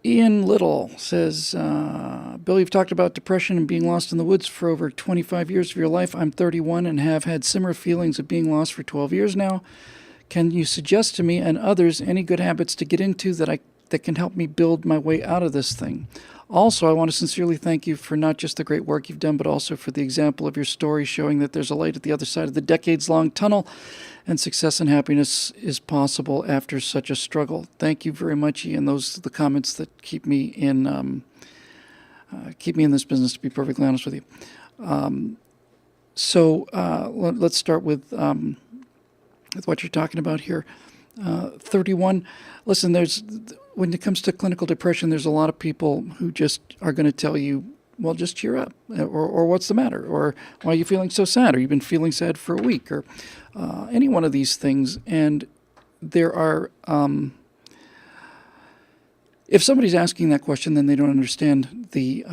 Ian Little says, Bill, you've talked about depression and being lost in the woods for over 25 years of your life. I'm 31 and have had similar feelings of being lost for 12 years now. Can you suggest to me and others any good habits to get into that can help me build my way out of this thing? Also, I want to sincerely thank you for not just the great work you've done, but also for the example of your story showing that there's a light at the other side of the decades-long tunnel and success and happiness is possible after such a struggle. Thank you very much, Ian. Those are the comments that keep me in this business, to be perfectly honest with you. Let's start with what you're talking about here. 31. Listen, when it comes to clinical depression, there's a lot of people who just are going to tell you, well, just cheer up, or what's the matter, or why are you feeling so sad, or you've been feeling sad for a week, or any one of these things. And there are, if somebody's asking that question, then they don't understand the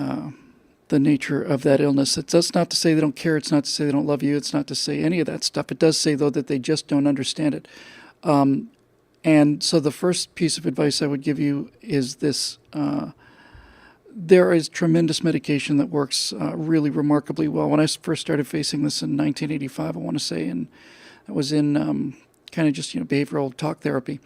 nature of that illness. That's not to say they don't care. It's not to say they don't love you. It's not to say any of that stuff. It does say, though, that they just don't understand it. And so the first piece of advice I would give you is this. There is tremendous medication that works really remarkably well. When I first started facing this in 1985, I want to say, and I was in kind of just behavioral talk therapy.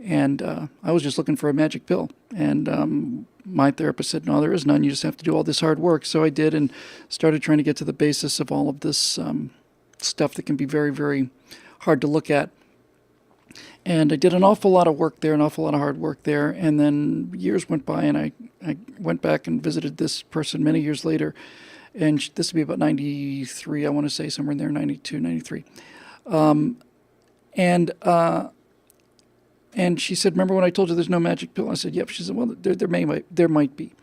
And I was just looking for a magic pill. And my therapist said, no, there is none. You just have to do all this hard work. So I did, and started trying to get to the basis of all of this stuff that can be very, very hard to look at. And I did an awful lot of work there, an awful lot of hard work there. And then years went by, and I went back and visited this person many years later. And this would be about 93, I want to say, somewhere in there, 92, 93. And she said, remember when I told you there's no magic pill? I said, yep. She said, well, there might be.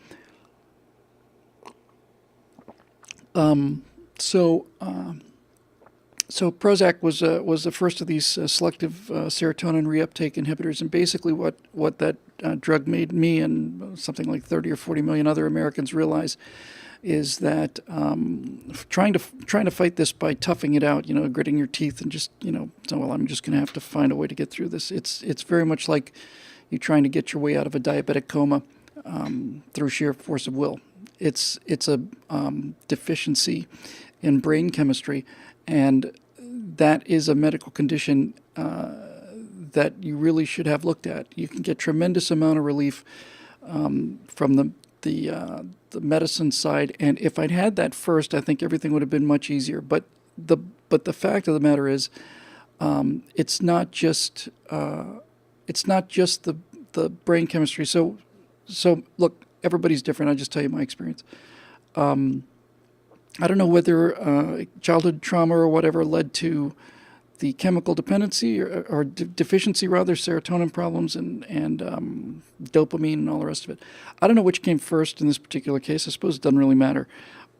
So Prozac was the first of these selective serotonin reuptake inhibitors, and basically what that drug made me and something like 30 or 40 million other Americans realize is that trying to fight this by toughing it out, gritting your teeth and just I'm just going to have to find a way to get through this. It's very much like you trying to get your way out of a diabetic coma through sheer force of will. It's a deficiency in brain chemistry. And that is a medical condition that you really should have looked at. You can get tremendous amount of relief from the medicine side. And if I'd had that first, I think everything would have been much easier. But the fact of the matter is, it's not just the brain chemistry. So look, everybody's different. I'll just tell you my experience. I don't know whether childhood trauma or whatever led to the chemical dependency or deficiency, rather, serotonin problems and dopamine and all the rest of it. I don't know which came first in this particular case. I suppose it doesn't really matter.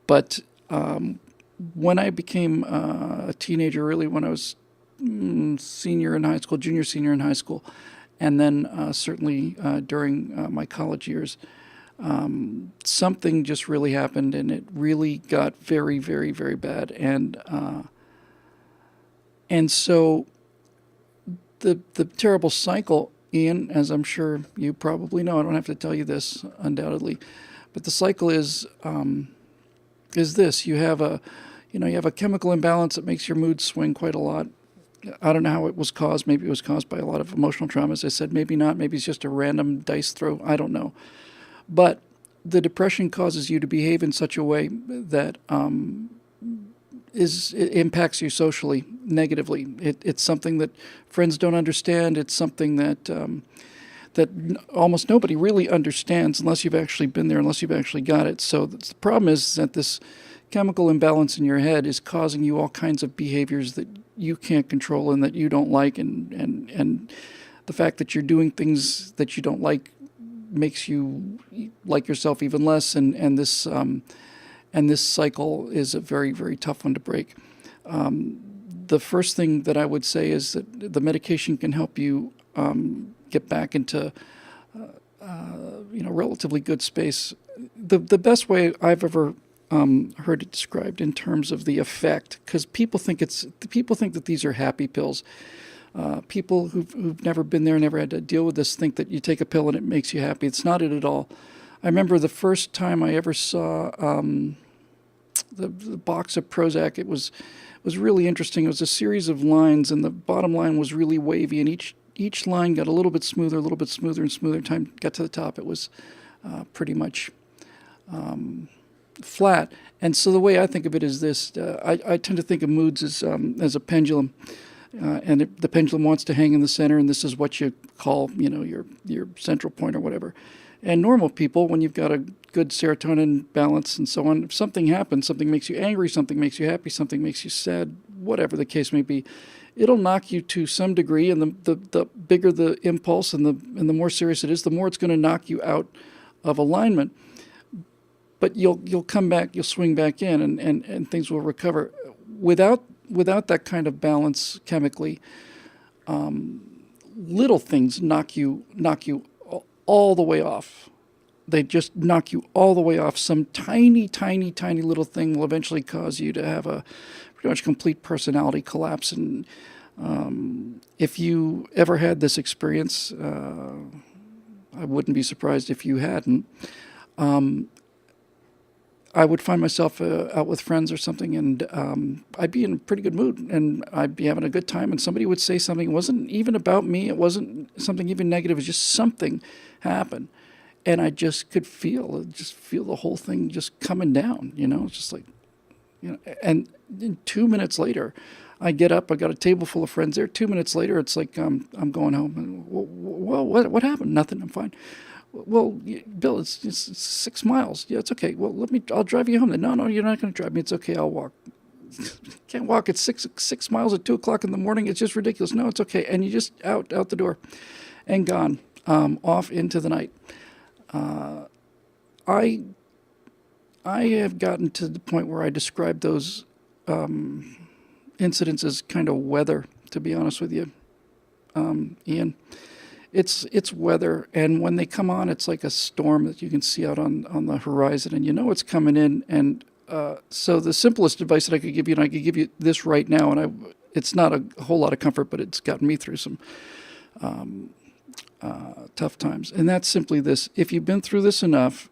But when I became a teenager, really when I was junior, senior in high school, and then certainly during my college years, something just really happened, and it really got very, very, very bad. And so the terrible cycle, Ian, as I'm sure you probably know, I don't have to tell you this undoubtedly, but the cycle is this: you have a chemical imbalance that makes your mood swing quite a lot. I don't know how it was caused. Maybe it was caused by a lot of emotional trauma, as I said. Maybe not. Maybe it's just a random dice throw. I don't know. But the depression causes you to behave in such a way that it impacts you socially negatively. It's something that friends don't understand. It's something that almost nobody really understands unless you've actually been there, unless you've actually got it. So the problem is that this chemical imbalance in your head is causing you all kinds of behaviors that you can't control and that you don't like, and the fact that you're doing things that you don't like makes you like yourself even less, and this cycle is a very, very tough one to break. The first thing that I would say is that the medication can help you get back into relatively good space. The best way I've ever heard it described in terms of the effect, because people think that these are happy pills. People who've never been there, never had to deal with this, think that you take a pill and it makes you happy. It's not it at all. I remember the first time I ever saw the box of Prozac. It was really interesting. It was a series of lines, and the bottom line was really wavy, and each line got a little bit smoother, and smoother. Time got to the top, it was pretty much flat. And so the way I think of it is this: I tend to think of moods as a pendulum, and the pendulum wants to hang in the center, and this is what you call, your central point or whatever. And normal people, when you've got a good serotonin balance and so on, if something happens, something makes you angry, something makes you happy, something makes you sad, whatever the case may be, it'll knock you to some degree. And the bigger the impulse and the more serious it is, the more it's going to knock you out of alignment. But you'll come back, you'll swing back in, and things will recover. Without that kind of balance chemically, little things knock you all the way off. They just knock you all the way off. Some tiny little thing will eventually cause you to have a pretty much complete personality collapse. And if you ever had this experience, I wouldn't be surprised if you hadn't. I would find myself out with friends or something, and I'd be in a pretty good mood, and I'd be having a good time, and somebody would say something. It wasn't even about me. It wasn't something even negative. It was just something happened, and I just could feel the whole thing just coming down. It's just like, and 2 minutes later, I get up. I got a table full of friends there. 2 minutes later, it's like I'm going home. And, well, what happened? Nothing. I'm fine. Well, Bill, it's 6 miles. Yeah, it's okay. Well, I'll drive you home. No, you're not going to drive me. It's okay. I'll walk. Can't walk. It's 6 miles at 2:00 in the morning. It's just ridiculous. No, it's okay. And you just out the door and gone, off into the night. I have gotten to the point where I describe those incidents as kind of weather, to be honest with you, Ian. It's weather, and when they come on, it's like a storm that you can see out on the horizon, and it's coming in. And so the simplest advice that I could give you, and I could give you this right now, and it's not a whole lot of comfort, but it's gotten me through some tough times. And that's simply this: if you've been through this enough,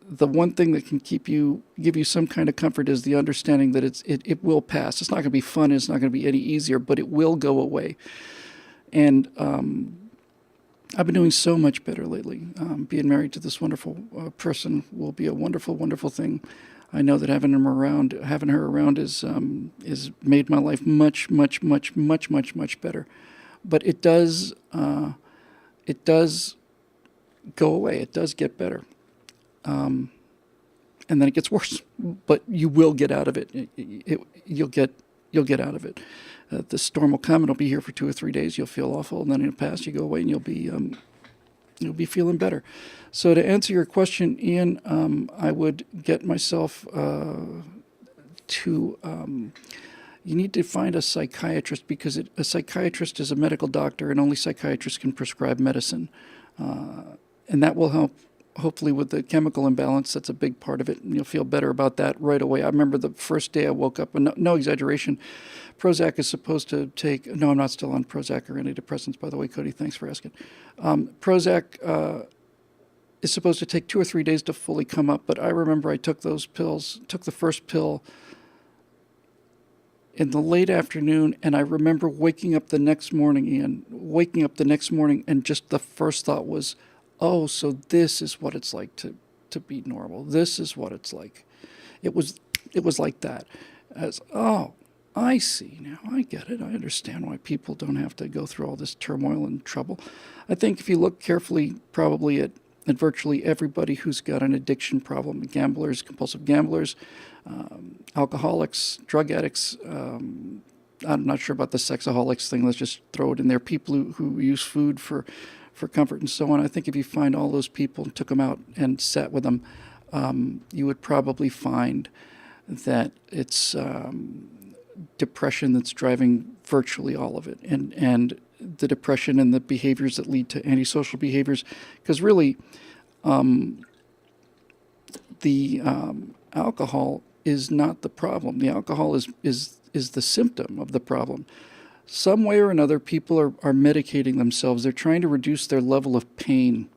the one thing that can give you some kind of comfort is the understanding that it will pass. It's not going to be fun. It's not going to be any easier, but it will go away. And I've been doing so much better lately. Being married to this wonderful person will be a wonderful, wonderful thing. I know that having her around is made my life much, much, much, much, much, much better. But it does go away. It does get better, and then it gets worse. But you will get out of it. You'll get out of it. The storm will come. It'll be here for 2 or 3 days. You'll feel awful, and then it'll pass. You go away, and you'll be feeling better. So to answer your question, Ian, I would get myself to. You need to find a psychiatrist, because a psychiatrist is a medical doctor, and only psychiatrists can prescribe medicine, and that will help. Hopefully with the chemical imbalance, that's a big part of it, and you'll feel better about that right away. I remember the first day I woke up, and no exaggeration, Prozac is supposed to take, no, I'm not still on Prozac or antidepressants, by the way, Cody, thanks for asking. Prozac is supposed to take 2 or 3 days to fully come up, but I remember I took those pills, took the first pill in the late afternoon, and I remember waking up the next morning, and just the first thought was, oh, so this is what it's like to be normal. This is what it's like. It was like that. Oh, I see now. I get it. I understand why people don't have to go through all this turmoil and trouble. I think if you look carefully, probably at virtually everybody who's got an addiction problem, gamblers, compulsive gamblers, alcoholics, drug addicts, I'm not sure about the sexaholics thing. Let's just throw it in there. People who use food for comfort and so on. I think if you find all those people and took them out and sat with them, you would probably find that it's depression that's driving virtually all of it, and the depression and the behaviors that lead to antisocial behaviors. Because really, the alcohol is not the problem. The alcohol is the symptom of the problem. some way or another, people are medicating themselves. They're trying to reduce their level of pain.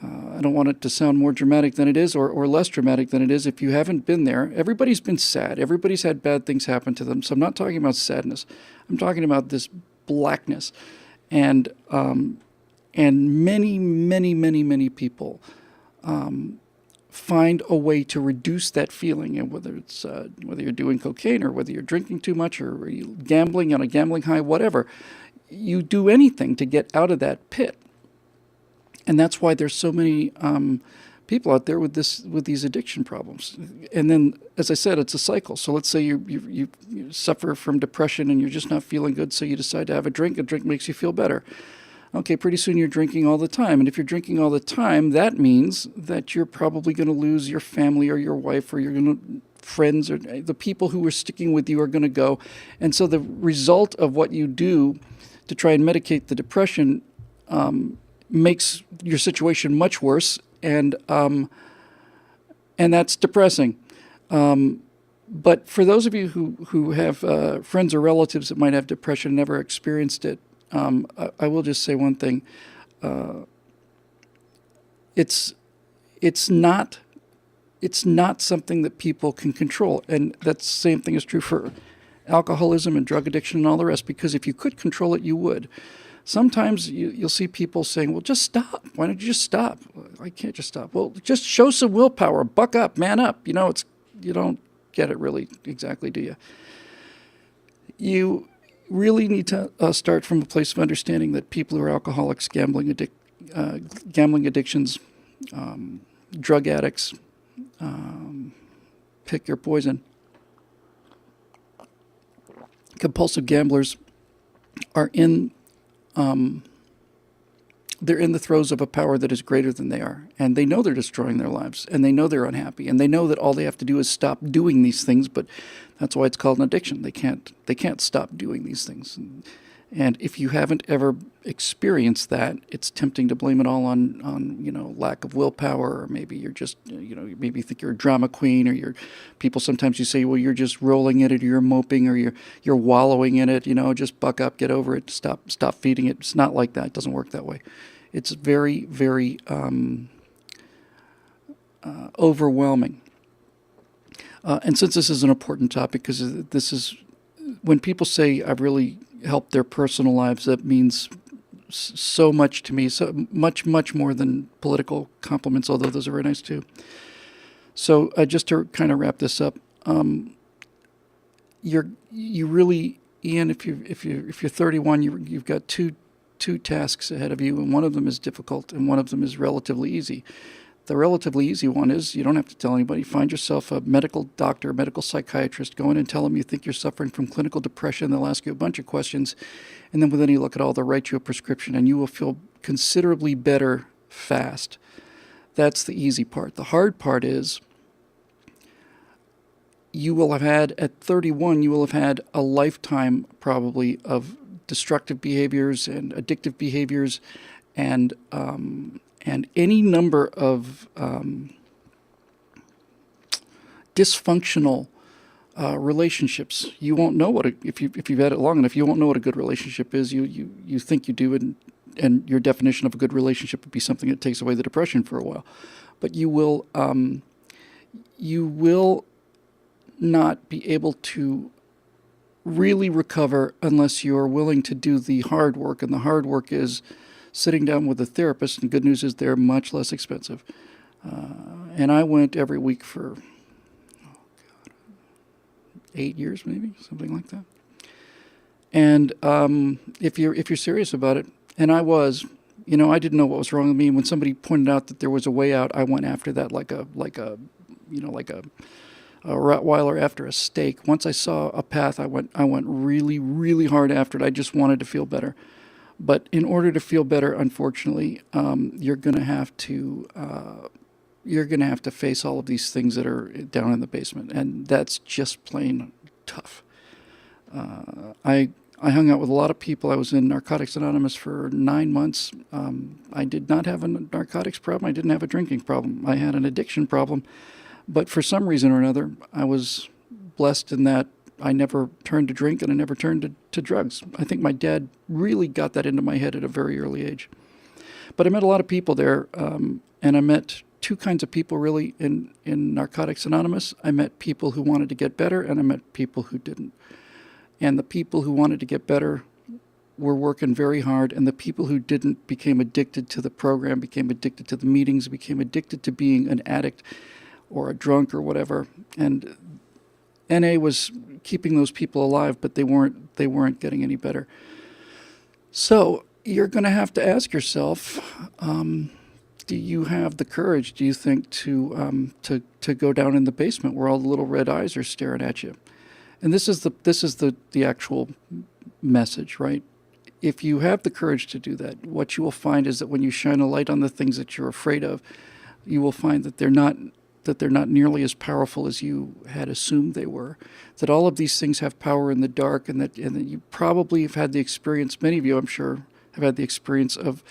I don't want it to sound more dramatic than it is or less dramatic than it is. If you haven't been there, everybody's been sad. Everybody's had bad things happen to them. So I'm not talking about sadness. I'm talking about this blackness. And many people find a way to reduce that feeling. And whether you're doing cocaine or whether you're drinking too much or you're gambling on a gambling high, whatever, you do anything to get out of that pit. And that's why there's so many people out there with these addiction problems. And then, as I said, it's a cycle. So let's say you suffer from depression and you're just not feeling good, so you decide to have a drink. A drink makes you feel better. Okay, pretty soon you're drinking all the time. And if you're drinking all the time, that means that you're probably going to lose your family or your wife or friends or the people who are sticking with you are going to go. And so the result of what you do to try and medicate the depression makes your situation much worse, and that's depressing. But for those of you who have friends or relatives that might have depression and never experienced it, I will just say one thing: it's not something that people can control, and that same thing is true for alcoholism and drug addiction and all the rest. Because if you could control it, you would. Sometimes you'll see people saying, well, just stop. Why don't you just stop? I can't just stop. Well, just show some willpower. Buck up, man up. You don't get it really exactly, do you? You really need to start from a place of understanding that people who are alcoholics, gambling addictions, drug addicts, pick your poison, compulsive gamblers are they're in the throes of a power that is greater than they are. And they know they're destroying their lives. And they know they're unhappy. And they know that all they have to do is stop doing these things. But that's why it's called an addiction. They can't stop doing these things. And if you haven't ever experienced that, it's tempting to blame it all on lack of willpower, or maybe you're just, maybe you think you're a drama queen, or people sometimes you say, well, you're just rolling in it, or you're moping, or you're wallowing in it, just buck up, get over it, stop feeding it. It's not like that. It doesn't work that way. It's very, very overwhelming. And since this is an important topic, because this is, when people say I've really helped their personal lives, that means so much to me, so much more than political compliments, although those are very nice too. So just to kind of wrap this up, you really, Ian, if you're 31, you've got two tasks ahead of you, and one of them is difficult and one of them is relatively easy. The relatively easy one is you don't have to tell anybody. Find yourself a medical doctor, a medical psychiatrist. Go in and tell them you think you're suffering from clinical depression. They'll ask you a bunch of questions. And then within you look at all, they'll write you a prescription, and you will feel considerably better fast. That's the easy part. The hard part is you will have had, at 31, you will have had a lifetime probably of destructive behaviors and addictive behaviors and any number of dysfunctional relationships. You won't know if you've had it long enough. You won't know what a good relationship is. You think you do, and your definition of a good relationship would be something that takes away the depression for a while. But you will not be able to really recover unless you're willing to do the hard work, and the hard work is sitting down with a therapist, and good news is they're much less expensive. And I went every week for 8 years, maybe, something like that. And if you're serious about it, and I was, I didn't know what was wrong with me. When somebody pointed out that there was a way out, I went after that like a Rottweiler after a steak. Once I saw a path, I went really, really hard after it. I just wanted to feel better. But in order to feel better, unfortunately, you're going to have to face all of these things that are down in the basement, and that's just plain tough. I hung out with a lot of people. I was in Narcotics Anonymous for 9 months. I did not have a narcotics problem. I didn't have a drinking problem. I had an addiction problem, but for some reason or another, I was blessed in that never turned to drink, and I never turned to drugs. I think my dad really got that into my head at a very early age. But I met a lot of people there, and I met two kinds of people really in Narcotics Anonymous. I met people who wanted to get better, and I met people who didn't. And the people who wanted to get better were working very hard, and the people who didn't became addicted to the program, became addicted to the meetings, became addicted to being an addict or a drunk or whatever. And NA was keeping those people alive, but they weren't getting any better. So you're going to have to ask yourself, do you have the courage, do you think, to go down in the basement where all the little red eyes are staring at you? And this is the actual message, right? If you have the courage to do that, what you will find is that when you shine a light on the things that you're afraid of, you will find that they're not nearly as powerful as you had assumed they were. That all of these things have power in the dark, and that you probably have had the experience, many of you I'm sure have had the experience of,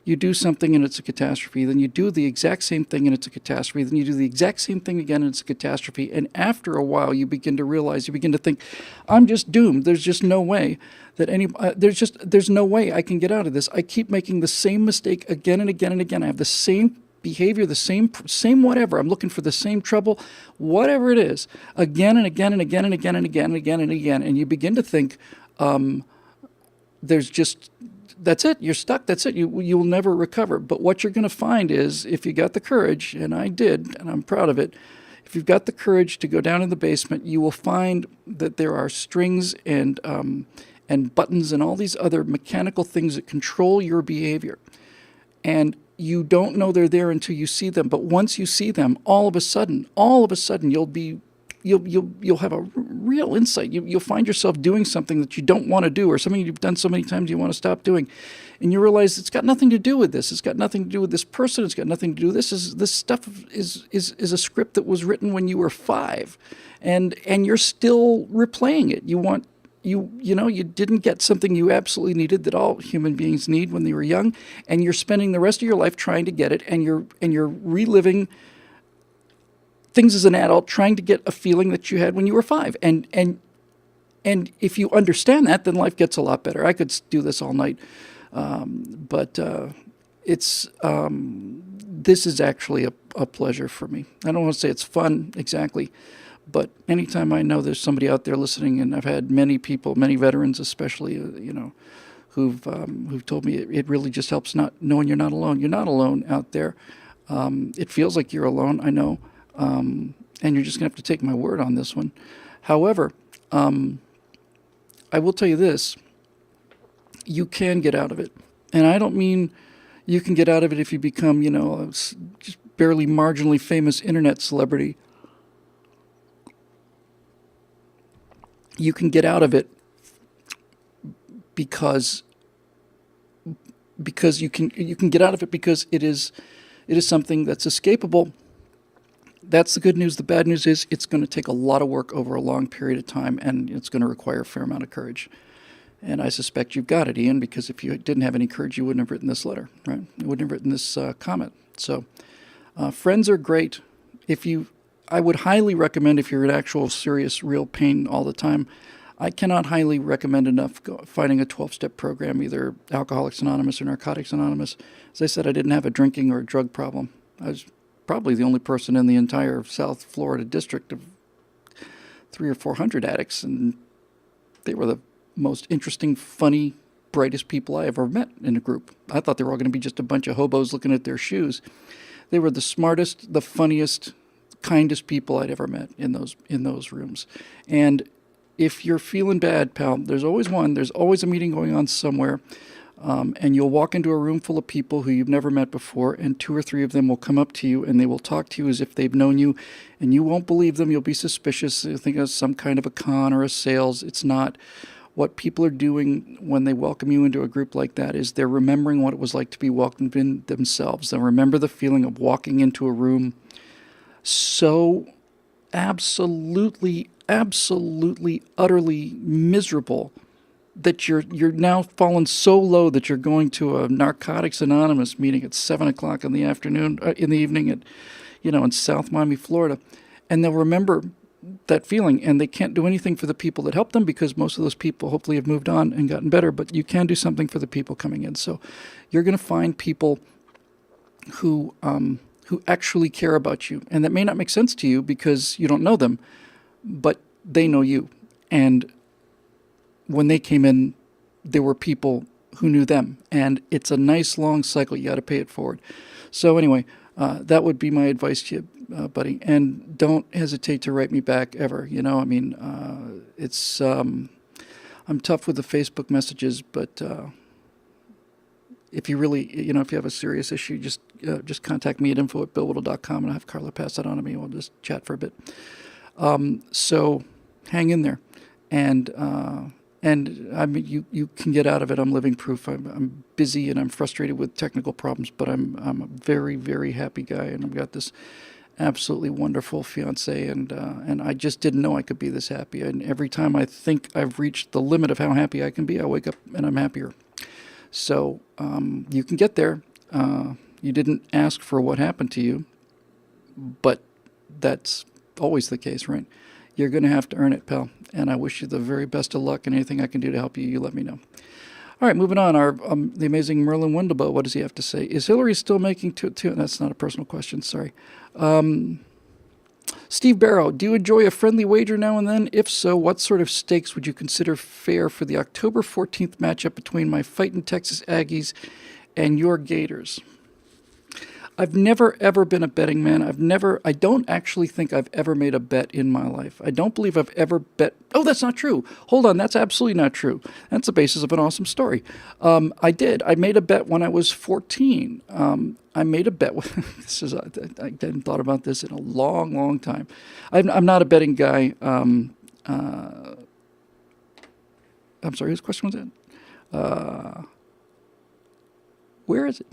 you do something and it's a catastrophe, then you do the exact same thing and it's a catastrophe, then you do the exact same thing again and it's a catastrophe, and after a while you begin to realize, you begin to think, I'm just doomed. There's just no way that there's no way I can get out of this. I keep making the same mistake again and again and again. I have the same behavior, the same whatever. I'm looking for the same trouble, whatever it is, again and again and again and again and again and again and again, and you begin to think, that's it. You're stuck. That's it. You'll never recover. But what you're going to find is, if you got the courage, and I did, and I'm proud of it, if you've got the courage to go down in the basement, you will find that there are strings and buttons and all these other mechanical things that control your behavior. And you don't know they're there until you see them. But once you see them, all of a sudden, you'll have a real insight. You'll find yourself doing something that you don't want to do, or something you've done so many times you want to stop doing, and you realize it's got nothing to do with this. It's got nothing to do with this person. It's got nothing to do with this. This stuff is a script that was written when you were 5, and you're still replaying it. You didn't get something you absolutely needed, that all human beings need when they were young, and you're spending the rest of your life trying to get it, and you're reliving things as an adult, trying to get a feeling that you had when you were 5. And if you understand that, then life gets a lot better. I could do this all night, but this is actually a pleasure for me. I don't want to say it's fun exactly, but anytime I know there's somebody out there listening, and I've had many people, many veterans especially, who've told me it really just helps not knowing you're not alone. You're not alone out there. It feels like you're alone, I know. And you're just going to have to take my word on this one. However, I will tell you this. You can get out of it. And I don't mean you can get out of it if you become, just barely marginally famous internet celebrity. You can get out of it because you can get out of it because it is something that's escapable. That's the good news. The bad news is it's going to take a lot of work over a long period of time, and it's going to require a fair amount of courage. And I suspect you've got it, Ian, because if you didn't have any courage, you wouldn't have written this letter, right? You wouldn't have written this comment. So friends are great. I would highly recommend, if you're in actual serious, real pain all the time, I cannot highly recommend enough finding a 12-step program, either Alcoholics Anonymous or Narcotics Anonymous. As I said, I didn't have a drinking or a drug problem. I was probably the only person in the entire South Florida district of 300 or 400 addicts, and they were the most interesting, funny, brightest people I ever met in a group. I thought they were all going to be just a bunch of hobos looking at their shoes. They were the smartest, the funniest, kindest people I'd ever met in those rooms. And if you're feeling bad, pal, there's always a meeting going on somewhere. And you'll walk into a room full of people who you've never met before, and 2 or 3 of them will come up to you, and they will talk to you as if they've known you, and you won't believe them. You'll be suspicious. You'll think it's some kind of a con or a sales. It's not. What people are doing when they welcome you into a group like that is they're remembering what it was like to be welcomed in themselves. They'll remember the feeling of walking into a room so absolutely, utterly miserable that you're now fallen so low that you're going to a Narcotics Anonymous meeting at 7:00 in the evening at, in South Miami, Florida, and they'll remember that feeling, and they can't do anything for the people that help them because most of those people hopefully have moved on and gotten better, but you can do something for the people coming in. So you're going to find people who actually care about you, and that may not make sense to you because you don't know them, but they know you. And when they came in, there were people who knew them, and it's a nice long cycle. You got to pay it forward. So anyway, that would be my advice to you, buddy. And don't hesitate to write me back ever. You know, I mean, it's I'm tough with the Facebook messages, but if you really, you know, if you have a serious issue, just contact me at info@billwhittle.com, and I'll have Carla pass that on to me. We'll just chat for a bit. So hang in there, and I mean, you can get out of it. I'm living proof. I'm busy and I'm frustrated with technical problems, but I'm a very, very happy guy, and I've got this absolutely wonderful fiance, and I just didn't know I could be this happy. And every time I think I've reached the limit of how happy I can be, I wake up and I'm happier. So you can get there. You didn't ask for what happened to you, but that's always the case, right? You're going to have to earn it, pal. And I wish you the very best of luck, and anything I can do to help you, you let me know. All right, moving on. Our the amazing Merlin Wendelbo, what does he have to say? Is Hillary still making two? That's not a personal question, sorry. Steve Darrow, do you enjoy a friendly wager now and then? If so, what sort of stakes would you consider fair for the October 14th matchup between my fighting Texas Aggies and your Gators? I've never, ever been a betting man. I don't actually think I've ever made a bet in my life. I don't believe I've ever bet. Oh, that's not true. Hold on. That's absolutely not true. That's the basis of an awesome story. I did. I made a bet when I was 14. I made a bet. I hadn't thought about this in a long, long time. I'm not a betting guy. I'm sorry, whose question was that? Where is it?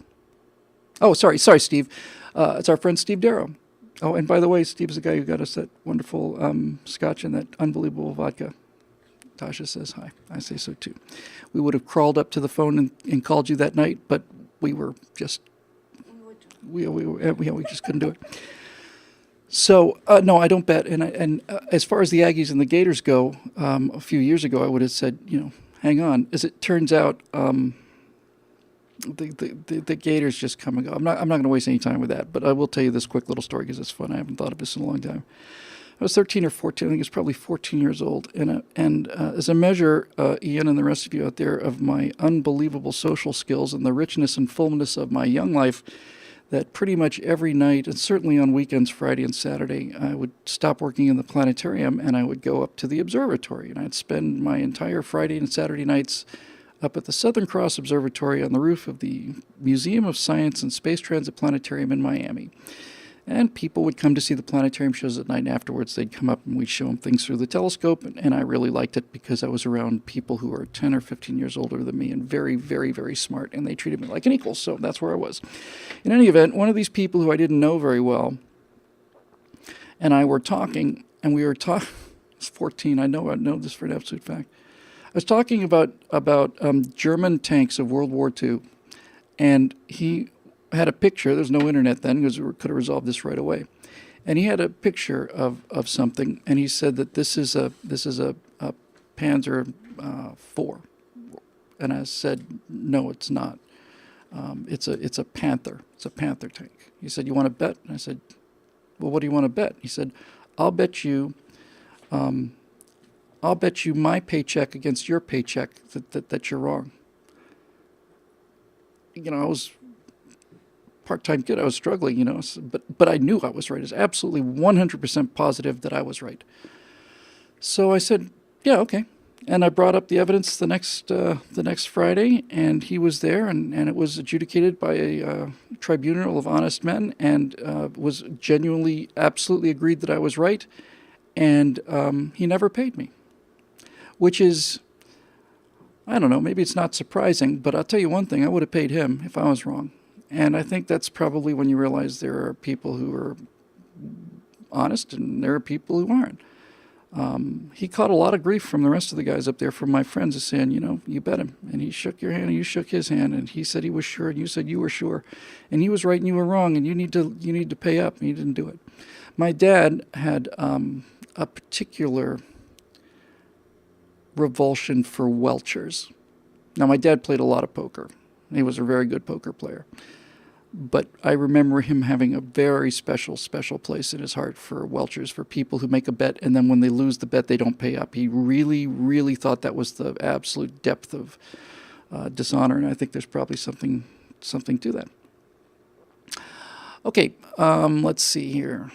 Oh, sorry, Steve. It's our friend Steve Darrow. Oh, and by the way, Steve's the guy who got us that wonderful scotch and that unbelievable vodka. Tasha says hi. I say so too. We would have crawled up to the phone and called you that night, but we were just we just couldn't do it. So no, I don't bet. And as far as the Aggies and the Gators go, a few years ago I would have said, hang on. As it turns out. The Gators just come and go. I'm not going to waste any time with that, but I will tell you this quick little story because it's fun. I haven't thought of this in a long time. I was 13 or 14. I think it's probably 14 years old. And as a measure, Ian and the rest of you out there, of my unbelievable social skills and the richness and fullness of my young life, that pretty much every night, and certainly on weekends, Friday and Saturday, I would stop working in the planetarium and I would go up to the observatory. And I'd spend my entire Friday and Saturday nights up at the Southern Cross Observatory on the roof of the Museum of Science and Space Transit Planetarium in Miami. And people would come to see the planetarium shows at night, and afterwards they'd come up and we'd show them things through the telescope. And I really liked it because I was around people who were 10 or 15 years older than me and very, very, very smart, and they treated me like an equal, so that's where I was. In any event, one of these people who I didn't know very well and I were talking, and we were talking, I was 14, I know this for an absolute fact. I was talking about German tanks of World War II, and he had a picture. There's no internet then because we could have resolved this right away. And he had a picture of something, and he said that this is a Panzer IV, and I said no, it's not. It's a Panther. It's a Panther tank. He said, you want to bet? And I said, well, what do you want to bet? He said, I'll bet you my paycheck against your paycheck that you're wrong. I was part-time kid. I was struggling, but I knew I was right. I was absolutely 100% positive that I was right. So I said, yeah, okay. And I brought up the evidence the next Friday, and he was there, and it was adjudicated by a tribunal of honest men, and was genuinely, absolutely agreed that I was right, and he never paid me. Which is, I don't know, maybe it's not surprising, but I'll tell you one thing, I would have paid him if I was wrong. And I think that's probably when you realize there are people who are honest and there are people who aren't. He caught a lot of grief from the rest of the guys up there, from my friends, as saying, you bet him. And he shook your hand and you shook his hand, and he said he was sure and you said you were sure. And he was right and you were wrong, and you need to pay up, and he didn't do it. My dad had a particular revulsion for Welchers. Now, my dad played a lot of poker. He was a very good poker player. But I remember him having a very special place in his heart for Welchers, for people who make a bet, and then when they lose the bet, they don't pay up. He really, really thought that was the absolute depth of dishonor, and I think there's probably something to that. Okay, let's see here.